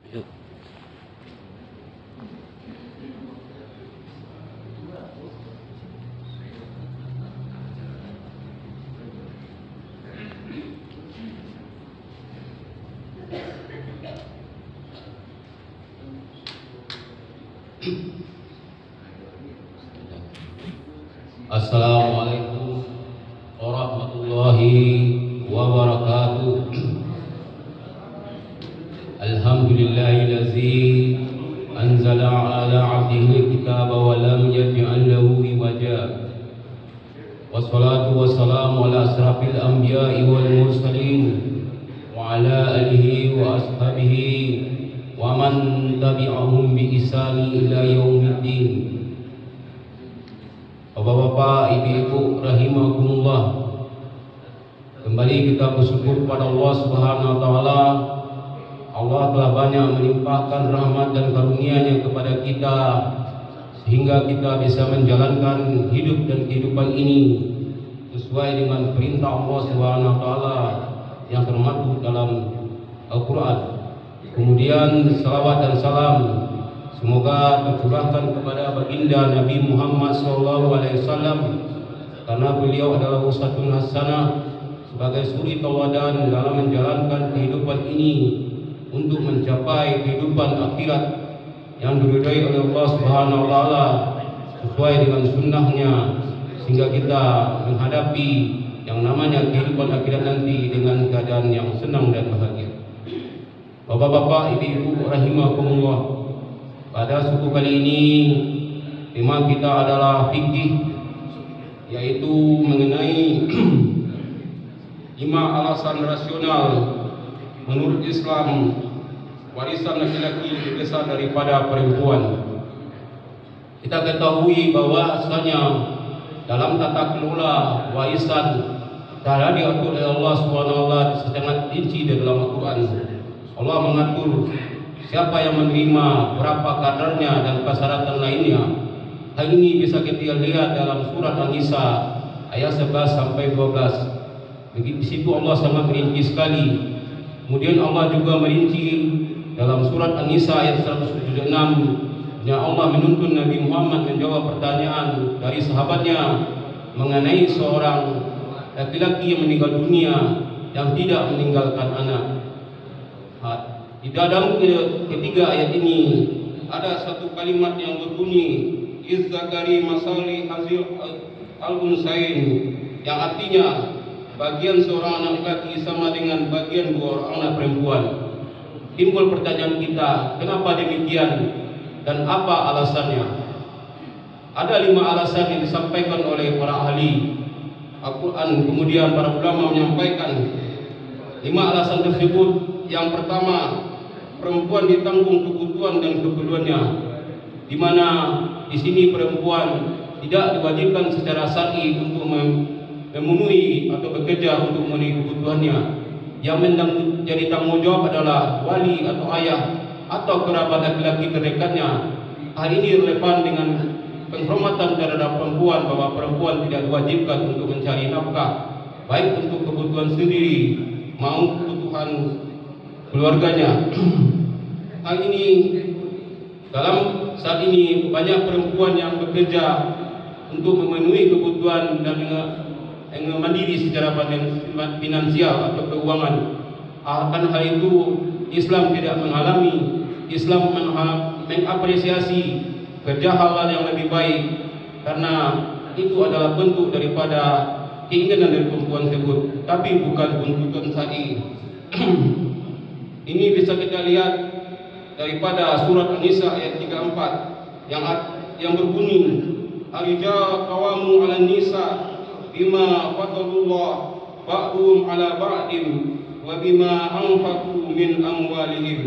Yuk. Assalamualaikum warahmatullahi wabarakatuh. Alhamdulillahillazi anzala ala abdihi kitaba wa lam yaj'al lahu iwaja. Wassalatu wassalamu ala asrafil anbiya'i wal mursalin wa ala alihi wa ashabihi wa man tabi'ahum bi ihsani ila yaumiddin. Bapak-bapak, ibu-ibu rahimakumullah, kembali kita bersyukur pada Allah Subhanahu wa taala. Allah telah banyak melimpahkan rahmat dan karunia-Nya kepada kita sehingga kita bisa menjalankan hidup dan kehidupan ini sesuai dengan perintah Allah Subhanahu wa taala yang termaktub dalam Al-Qur'an. Kemudian salawat dan salam semoga tercurahkan kepada baginda Nabi Muhammad SAW, karena beliau adalah uswatun hasanah sebagai suri tauladan dalam menjalankan kehidupan ini untuk mencapai kehidupan akhirat yang diridhai oleh Allah Subhanahu wa taala sesuai dengan sunnahnya, sehingga kita menghadapi yang namanya kehidupan akhirat nanti dengan keadaan yang senang dan bahagia. Bapak-bapak, ibu-ibu rahimakumullah, pada suku kali ini tema kita adalah fikih, yaitu mengenai 5 alasan rasional menurut Islam warisan laki-laki lebih besar daripada perempuan. Kita ketahui bahwa asalnya dalam tata kelola warisan telah diatur oleh Allah SWT sangat rinci di dalam Al-Quran. Allah mengatur siapa yang menerima, berapa kadarnya, dan persyaratan lainnya. Hal ini bisa kita lihat dalam surat An-Nisa ayat 11 sampai 12. Di situ Allah sangat merinci sekali. Kemudian Allah juga merinci dalam surat An-Nisa ayat 176, yang Allah menuntun Nabi Muhammad menjawab pertanyaan dari sahabatnya mengenai seorang laki-laki yang meninggal dunia yang tidak meninggalkan anak. Di dalam ketiga ayat ini ada satu kalimat yang berbunyi Izzakari masali hazil al-unsain, yang artinya bagian seorang anak laki sama dengan bagian 2 orang anak perempuan. Timbul pertanyaan kita, kenapa demikian dan apa alasannya? Ada 5 alasan yang disampaikan oleh para ahli Al-Quran. Kemudian para ulama menyampaikan 5 alasan tersebut. Yang pertama, perempuan ditanggung kebutuhan dan keperluannya, di mana di sini perempuan tidak diwajibkan secara syar'i untuk memenuhi atau bekerja untuk memenuhi kebutuhannya. Yang menjadi tanggung jawab adalah wali atau ayah atau kerabat laki-laki terdekatnya. Hal ini relevan dengan penghormatan terhadap perempuan, bahwa perempuan tidak diwajibkan untuk mencari nafkah, baik untuk kebutuhan sendiri maupun kebutuhan keluarganya. Hal ini dalam saat ini banyak perempuan yang bekerja untuk memenuhi kebutuhan dan mandiri secara finansial atau keuangan. Akan hal itu Islam tidak mengalami. Islam mengapresiasi kerja halal yang lebih baik, karena itu adalah bentuk daripada keinginan dari perempuan tersebut, tapi bukan tuntutan syar'i. Ini bisa kita lihat daripada surat An-Nisa ayat 34 yang berbunyi Ar-rijal qawamu 'alan nisa bima fadalullah ba'dhum 'ala ba'din wa bima anfaqu min amwalihim,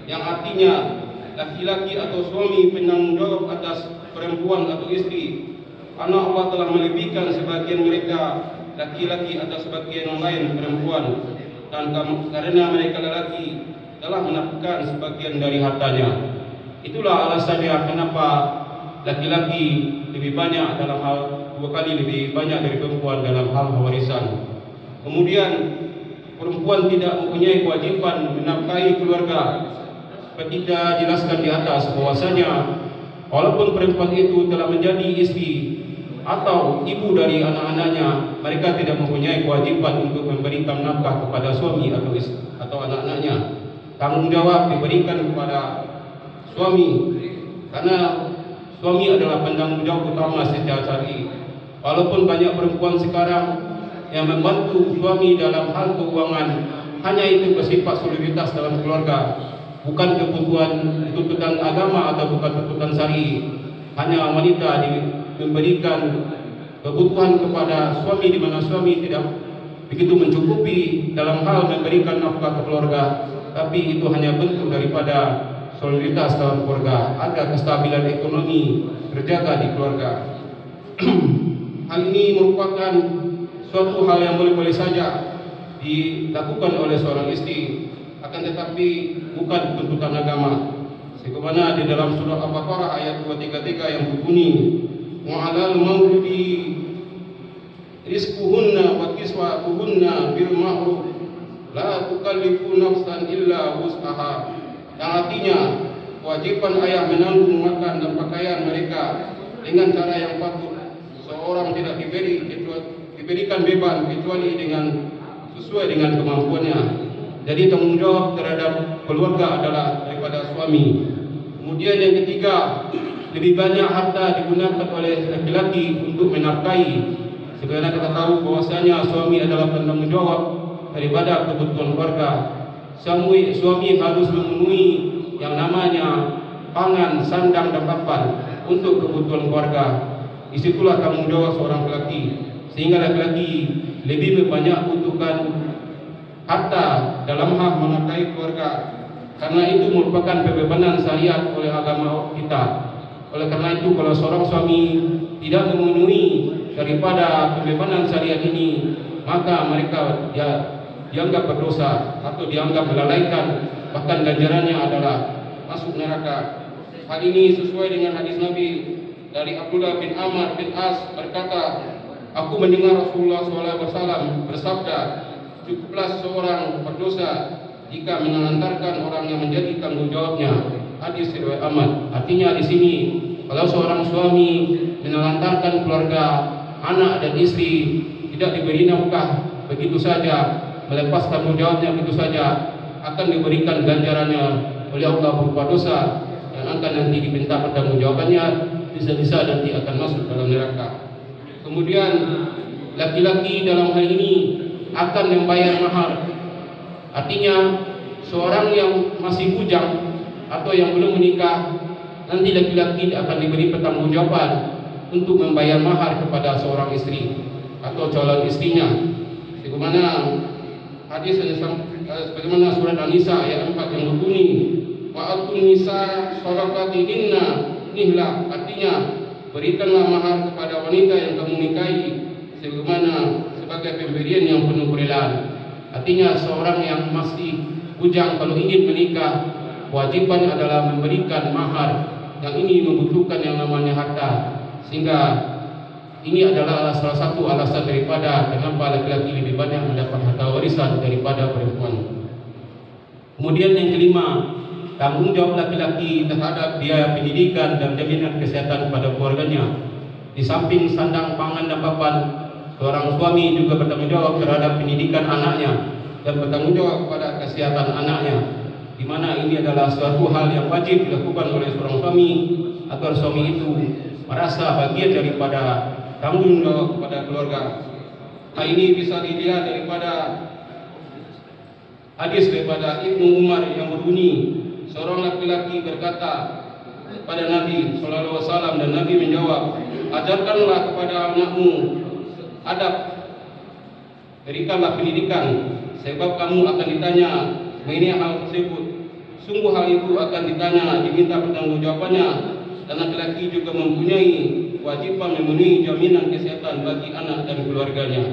yang artinya laki-laki atau suami penanggung jawab atas perempuan atau istri, karena Allah telah melebihkan sebagian mereka laki-laki atas sebagian yang lain perempuan, dan karena mereka lelaki telah menafkahkan sebagian dari hartanya. Itulah alasannya kenapa laki-laki lebih banyak dalam hal 2 kali lebih banyak dari perempuan dalam hal warisan. Kemudian perempuan tidak mempunyai kewajiban menafkahi keluarga, kita jelaskan di atas bahwasanya walaupun perempuan itu telah menjadi istri atau ibu dari anak-anaknya, mereka tidak mempunyai kewajiban untuk memberikan nafkah kepada suami atau anak-anaknya. Tanggung jawab diberikan kepada suami, karena suami adalah penanggung jawab utama secara syar'i. Walaupun banyak perempuan sekarang yang membantu suami dalam hal keuangan, hanya itu bersifat solidaritas dalam keluarga, bukan kebutuhan tuntutan agama atau bukan tuntutan syar'i. Hanya wanita memberikan kebutuhan kepada suami di mana suami tidak begitu mencukupi dalam hal memberikan nafkah ke keluarga, tapi itu hanya bentuk daripada solidaritas dalam keluarga agar kestabilan ekonomi terjaga di keluarga. Hal ini merupakan suatu hal yang boleh-boleh saja dilakukan oleh seorang istri, akan tetapi bukan tuntutan agama. Sebagaimana di dalam surah Al-Baqarah ayat 233 yang berbunyi, "Wa'alal mauludi rizquhunna wa kiswatuhunna bil ma'ruf la tukallifu nafsan illa wus'aha." Yang artinya kewajiban ayah menanggung makan dan pakaian mereka dengan cara yang patut. Seorang tidak diberikan beban kecuali sesuai dengan kemampuannya. Jadi tanggung jawab terhadap keluarga adalah daripada suami. Kemudian yang ketiga, lebih banyak harta digunakan oleh laki-laki untuk menafkahi. Sebagaimana kita tahu bahwasanya suami adalah penanggung jawab daripada kebutuhan keluarga. Suami harus memenuhi yang namanya pangan, sandang, dan papan untuk kebutuhan keluarga. Disitulah tanggung jawab seorang lelaki, sehingga laki-laki lebih banyak membutuhkan harta dalam hal menafkahi keluarga, karena itu merupakan pembebanan syariat oleh agama kita. Oleh karena itu, kalau seorang suami tidak memenuhi daripada pembebanan syariat ini, maka mereka dianggap berdosa atau dianggap melalaikan, bahkan ganjarannya adalah masuk neraka. Hal ini sesuai dengan hadis Nabi dari Abdullah bin Amr bin As berkata, "Aku mendengar Rasulullah SAW bersabda, cukuplah seorang berdosa jika menelantarkan orang yang menjadi tanggung jawabnya." Hadis riwayat Ahmad. Artinya di sini, kalau seorang suami menelantarkan keluarga, anak dan istri, tidak diberi nafkah begitu saja, melepas tanggung jawabnya begitu saja, akan diberikan ganjarannya oleh Allah berupa dosa yang akan nanti diminta pertanggungjawabannya, bisa-bisa nanti akan masuk dalam neraka. Kemudian laki-laki dalam hal ini akan membayar mahar. Artinya seorang yang masih bujang atau yang belum menikah, nanti laki-laki akan diberi pertanggungjawaban untuk membayar mahar kepada seorang istri atau calon istrinya. Sebagaimana hadis sebagaimana surat An-Nisa ayat 4 yang berbunyi, "Wa'atun nisa shadaqatihinna nihla." Artinya, berikanlah mahar kepada wanita yang kamu nikahi sebagaimana sebagai pemberian yang penuh kerelaan. Artinya seorang yang masih bujang kalau ingin menikah, kewajiban adalah memberikan mahar. Yang ini membutuhkan yang namanya harta, sehingga ini adalah salah satu alasan daripada kenapa laki-laki lebih banyak mendapat harta warisan daripada perempuan. Kemudian yang kelima, tanggung jawab laki-laki terhadap biaya pendidikan dan jaminan kesehatan kepada keluarganya. Di samping sandang, pangan, dan papan, seorang suami juga bertanggung jawab terhadap pendidikan anaknya dan bertanggung jawab kepada kesehatan anaknya, di mana ini adalah suatu hal yang wajib dilakukan oleh seorang suami agar suami itu merasa bagian daripada tanggung jawab kepada keluarga. Hal ini bisa dilihat daripada hadis daripada Ibnu Umar yang berbunyi, seorang laki-laki berkata kepada Nabi SAW, dan Nabi menjawab, "Ajarkanlah kepada anakmu adab, berikanlah pendidikan, sebab kamu akan ditanya mengenai hal tersebut. Sungguh hal itu akan ditanya, diminta pertanggungjawabannya, dan laki-laki juga mempunyai kewajiban memenuhi jaminan kesehatan bagi anak dan keluarganya."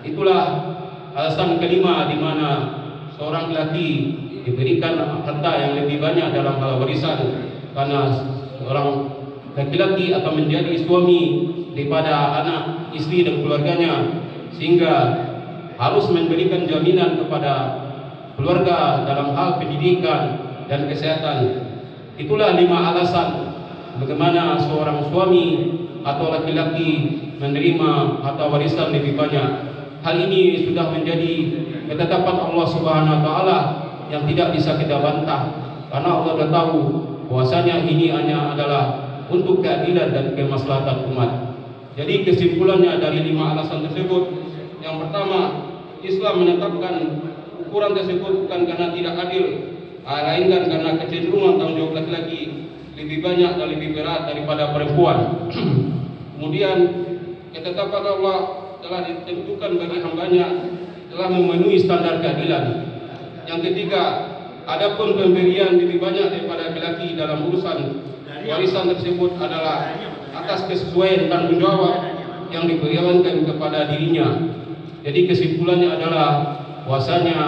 Itulah alasan kelima di mana seorang laki diberikan harta yang lebih banyak dalam hal warisan, karena seorang laki-laki akan menjadi suami daripada anak, istri, dan keluarganya, sehingga harus memberikan jaminan kepada keluarga dalam hal pendidikan, dan kesehatan. Itulah 5 alasan bagaimana seorang suami atau laki-laki menerima harta warisan lebih banyak. Hal ini sudah menjadi ketetapan Allah Subhanahu wa taala yang tidak bisa kita bantah, karena Allah sudah tahu bahwasanya ini hanya adalah untuk keadilan dan kemaslahatan umat. Jadi kesimpulannya dari 5 alasan tersebut, yang pertama, Islam menetapkan ukuran tersebut bukan karena tidak adil, melainkan karena kecenderungan tanggung jawab laki-laki lebih banyak dan lebih berat daripada perempuan. Kemudian ketetapan Allah telah ditentukan bagi hambanya telah memenuhi standar keadilan. Yang ketiga, adapun pemberian lebih banyak daripada laki-laki dalam urusan warisan tersebut adalah atas kesesuaian tanggung jawab yang diberikan kepada dirinya. Jadi kesimpulannya adalah bahwasanya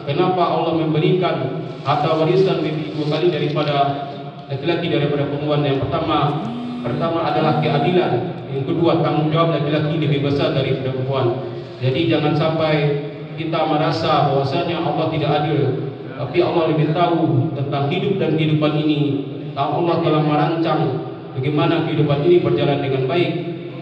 kenapa Allah memberikan harta warisan lebih 2 kali daripada laki-laki daripada perempuan. Yang pertama adalah keadilan, yang kedua tanggung jawab laki-laki lebih besar dari perempuan. Jadi jangan sampai kita merasa bahwasanya Allah tidak adil, tapi Allah lebih tahu tentang hidup dan kehidupan ini. Allah telah merancang bagaimana kehidupan ini berjalan dengan baik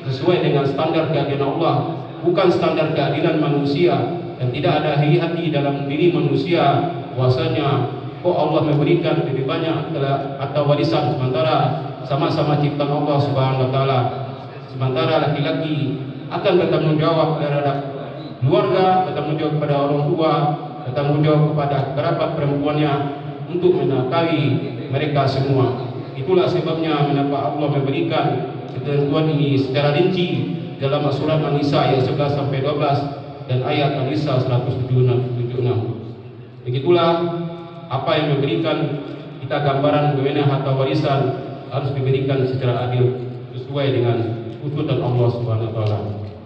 sesuai dengan standar keadilan Allah, bukan standar keadilan manusia. Dan tidak ada hati dalam diri manusia bahwasanya kok Allah memberikan lebih banyak atau warisan, sementara sama-sama ciptaan Allah Subhanahu wa taala. Sementara laki-laki akan bertanggung jawab terhadap keluarga, bertanggung jawab kepada orang tua, bertanggung jawab kepada kerabat perempuannya untuk menafkahi mereka semua. Itulah sebabnya mengapa Allah memberikan ketentuan ini secara rinci dalam surat An-Nisa ayat 11 sampai 12 dan ayat An-Nisa 176. Begitulah apa yang memberikan kita gambaran bagaimana harta warisan harus diberikan secara adil sesuai dengan tuntunan Allah Subhanahu wa taala.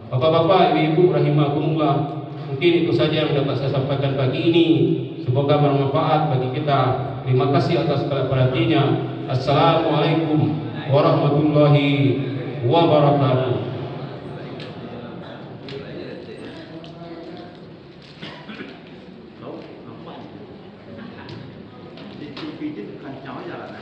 Bapak-bapak, ibu-ibu rahimakumullah, mungkin itu saja yang dapat saya sampaikan pagi ini. Semoga bermanfaat bagi kita. Terima kasih atas perhatiannya. Assalamualaikum warahmatullahi wabarakatuh. Di TV chứ không nói giờ là